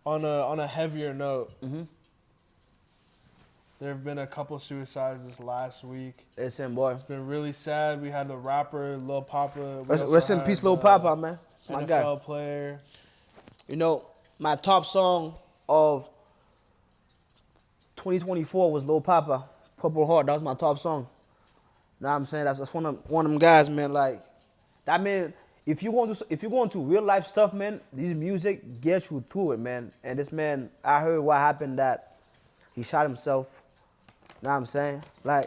on a heavier note, there have been a couple suicides this last week. Listen, boy. It's been really sad. We had the rapper Lil Poppa. Rest in peace, Lil Poppa, man. It's my guy. NFL player. You know, my top song of 2024 was Lil Poppa, Purple Heart. That was my top song. Know what I'm saying? That's one of them guys, man. Like that, man. If you're going to real life stuff, man, this music gets you through it, man. And this man, I heard what happened that he shot himself. Know what I'm saying? Like,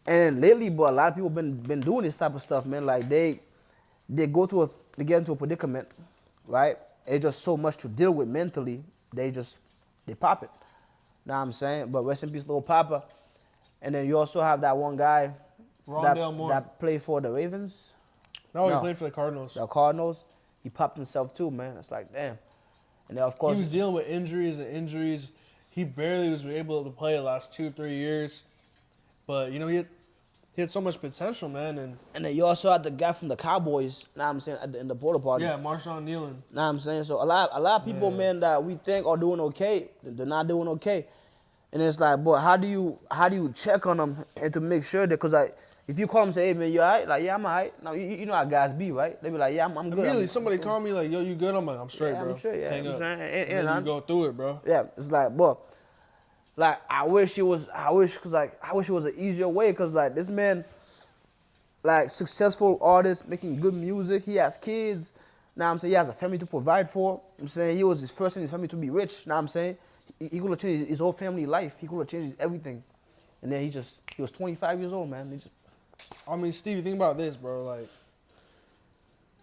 and lately, but a lot of people been doing this type of stuff, man. Like they get into a predicament, right? It's just so much to deal with mentally. They pop it. Know what I'm saying? But rest in peace, Lil Poppa. And then you also have that one guy that played for the Ravens. No, he played for the Cardinals. The Cardinals. He popped himself too, man. It's like, damn. And then, of course, he was dealing with injuries. He barely was able to play the last 2-3 years. But, you know, he had so much potential, man. And then you also had the guy from the Cowboys, know what I'm saying, in the porta party. Yeah, Marshawn Kneeland. Know what I'm saying? So a lot of people, man, that we think are doing okay, they're not doing okay. And it's like, boy, how do you check on them and to make sure that, because if you call them and say, hey, man, you all right? Like, yeah, I'm all right. Now, you know how guys be, right? They be like, yeah, I'm good. Immediately, somebody call me like, yo, you good? I'm like, I'm straight, bro. I'm straight, yeah. Hang up. And you go through it, bro. Yeah, it's like, boy, like, I wish it was an easier way, because, like, this man, like, successful artist, making good music. He has kids. Now I'm saying he has a family to provide for. I'm saying he was his first in his family to be rich. Now I'm saying he could have changed his whole family life. He could have changed everything. And then he was 25 years old, man. I mean, Steve, think about this, bro.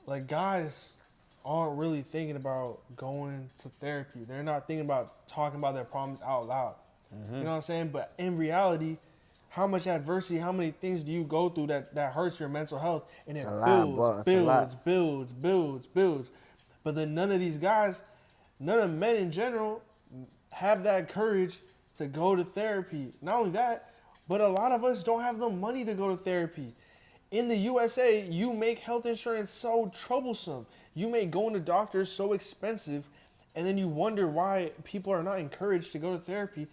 Like guys aren't really thinking about going to therapy. They're not thinking about talking about their problems out loud. You know what I'm saying? But in reality, how much adversity, how many things do you go through that hurts your mental health? And it builds. But then none of these guys, none of men in general, have that courage to go to therapy. Not only that, but a lot of us don't have the money to go to therapy. In the USA, you make health insurance so troublesome. You make going to doctors so expensive, and then you wonder why people are not encouraged to go to therapy.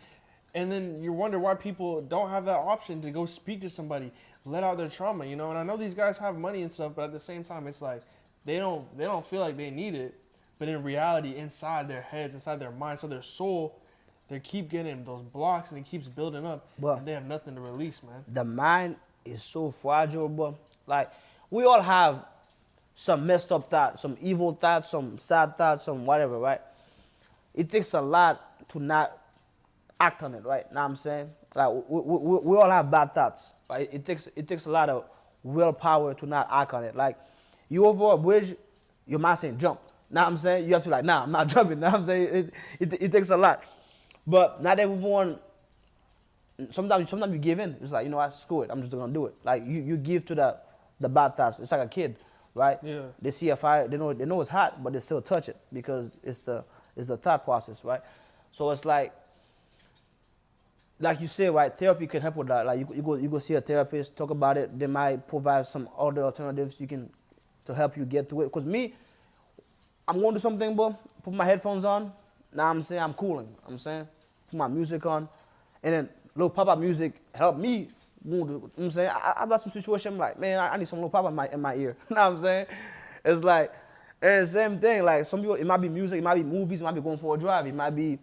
And then you wonder why people don't have that option to go speak to somebody, let out their trauma, you know? And I know these guys have money and stuff, but at the same time, it's like they don't feel like they need it. But in reality, inside their heads, inside their minds, inside their soul, they keep getting those blocks and it keeps building up, and they have nothing to release, man. The mind is so fragile, bro. Like, we all have some messed up thoughts, some evil thoughts, some sad thoughts, some whatever, right? It takes a lot to not act on it, right? Know what I'm saying? Like, we all have bad thoughts, right? It takes a lot of willpower to not act on it. Like, you over a bridge, your mind saying jump. Know what I'm saying? You have to like, nah, I'm not jumping. Know what I'm saying? It takes a lot. But not everyone, sometimes you give in. It's like, you know what, screw it. I'm just gonna do it. Like, you give to the bad thoughts. It's like a kid, right? Yeah. They see a fire, they know it's hot, but they still touch it because it's the thought process, right? So it's like you say, right, therapy can help with that. Like, you go see a therapist, talk about it. They might provide some other alternatives to help you get through it. Because me, I'm going to do something, bro, put my headphones on. Now I'm saying I'm cooling. I'm saying put my music on. And then Lil Poppa music helped me. You know what I'm saying? I've got some situation, I'm like, man, I need some Lil Poppa in my ear. You know what I'm saying? It's like, and same thing. Like, some people, it might be music, it might be movies, it might be going for a drive, it might be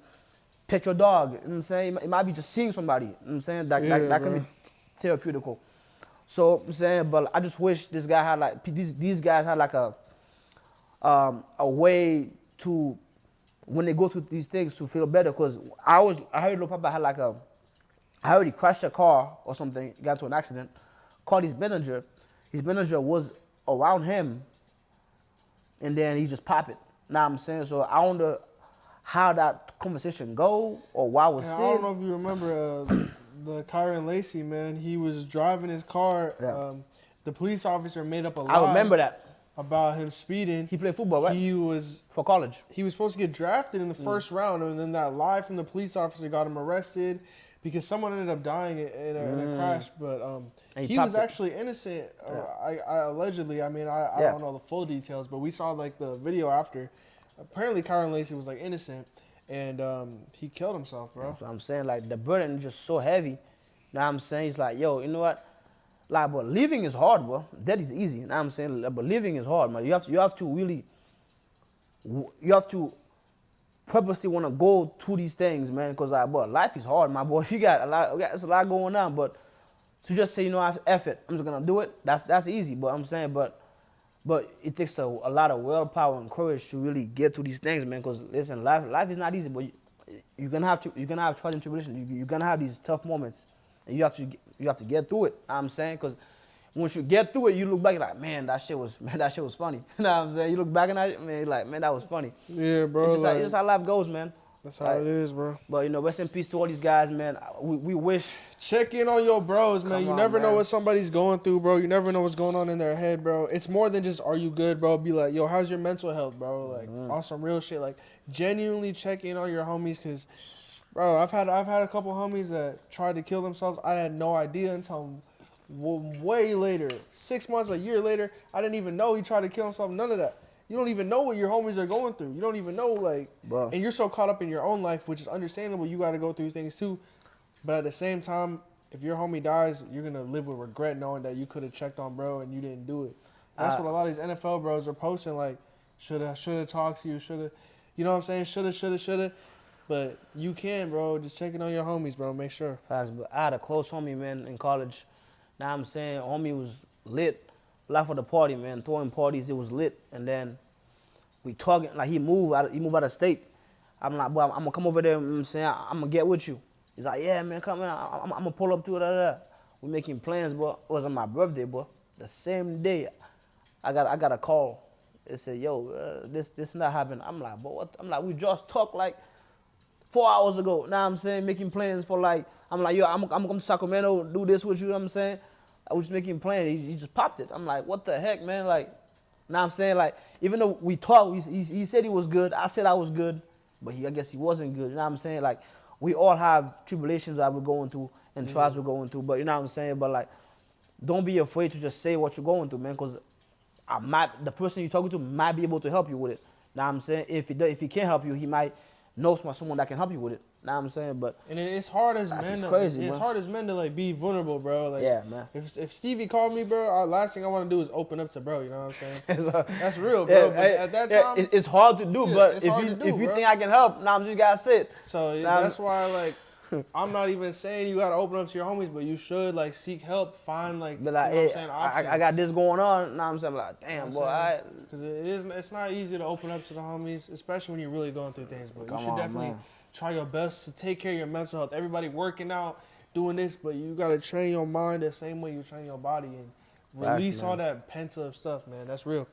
pet your dog. You know what I'm saying? It might be just seeing somebody. You know what I'm saying? That can be therapeutical. So I'm saying, but I just wish this guy had like, these guys had like a way to, when they go through these things, to feel better. Because I heard Lil Poppa had like I already crashed a car or something, got into an accident, called his manager. His manager was around him, and then he just popped it. Know what I'm saying? So I wonder how that conversation go, or why was said. I don't know if you remember the Kyron Lacey, man. He was driving his car. Yeah. The police officer made up a lie. I remember that. About him speeding. He played football, right? He was for college. He was supposed to get drafted in the first round, and then that lie from the police officer got him arrested because someone ended up dying in a crash. But he was actually innocent. I allegedly. I mean, I don't know the full details, but we saw like the video after. apparently Kyron Lacey was like innocent, and he killed himself, bro. That's what I'm saying. Like the burden is just so heavy. You know what I'm saying? It's like, yo, you know what? Like, but living is hard, bro. Death is easy. You know what I'm saying? But living is hard, man. You have to really, you have to purposely want to go through these things, man. Because like, boy, life is hard, my boy. You got a lot. There's a lot going on, but to just say, you know, F it, I'm just gonna do it. That's easy. But I'm saying, but it takes a lot of willpower and courage to really get through these things, man. Because listen, life is not easy, but you're gonna have trials and tribulations. You're gonna have these tough moments, and you have to get through it. You know what I'm saying, because once you get through it, you look back like, man, that shit was funny. You know what I'm saying? You look back and that, man, like, man, that was funny. Yeah, bro. It's just how life goes, man. That's how it is, bro. But you know, rest in peace to all these guys, man. We wish. Check in on your bros, man. You never know man. what somebody's going through, bro. You never know what's going on in their head, bro. It's more than just, are you good, bro? Be like, yo, how's your mental health, bro? Like, on some real shit. Like, genuinely check in on your homies, because, bro, I've had a couple homies that tried to kill themselves. I had no idea until way later, 6 months, a year later. I didn't even know he tried to kill himself. None of that. You don't even know what your homies are going through. You don't even know, like, Bro. and you're so caught up in your own life, which is understandable. You got to go through things too. But at the same time, if your homie dies, you're going to live with regret knowing that you could have checked on bro and you didn't do it. That's what a lot of these NFL bros are posting, like, shoulda talked to you, shoulda, you know what I'm saying? Shoulda. But you can, bro. Just checking on your homies, bro. Make sure. Facts, but I had a close homie, man, in college. Now I'm saying, homie was lit. Life of the party, man. Throwing parties, it was lit. And then we talking, like he moved out of state. I'm like, boy, I'm gonna come over there. You know what I'm saying, I'm gonna get with you. He's like, yeah, man, come in. I'm gonna pull up to it. We making plans, boy. It was on my birthday, boy. The same day, I got a call. It said, yo, this not happening. I'm like, boy, what? I'm like, we just talked like 4 hours ago. Now I'm saying, making plans for like, I'm like, yo, I'm gonna come to Sacramento, do this with you. You know what I'm saying, I was just making plans. He just popped it. I'm like, what the heck, man? Like, now I'm saying, like, even though we talked, he said he was good. I said I was good, but I guess he wasn't good. You know what I'm saying? Like, we all have tribulations that we're going through and trials we're going through. But you know what I'm saying? But like, don't be afraid to just say what you're going through, man, because the person you're talking to might be able to help you with it. Know what I'm saying? If he can't help you, he might know someone that can help you with it. Know what I'm saying? But and it's hard as men. It's hard as men to like be vulnerable, bro. Like, yeah, man. If Stevie called me, bro, last thing I want to do is open up to bro. You know what I'm saying? That's real, bro. But at that time, it's hard to do. But if you think I can help, now I'm just gotta sit. So that's why, like, I'm not even saying you gotta open up to your homies, but you should like seek help, find like, but like, you know what I'm saying, options. I got this going on. Now I'm saying, like, damn, boy, because it's not easy to open up to the homies, especially when you're really going through things. But you should definitely try your best to take care of your mental health. Everybody working out, doing this, but you gotta train your mind the same way you train your body and release all that pent up stuff, man. That's real.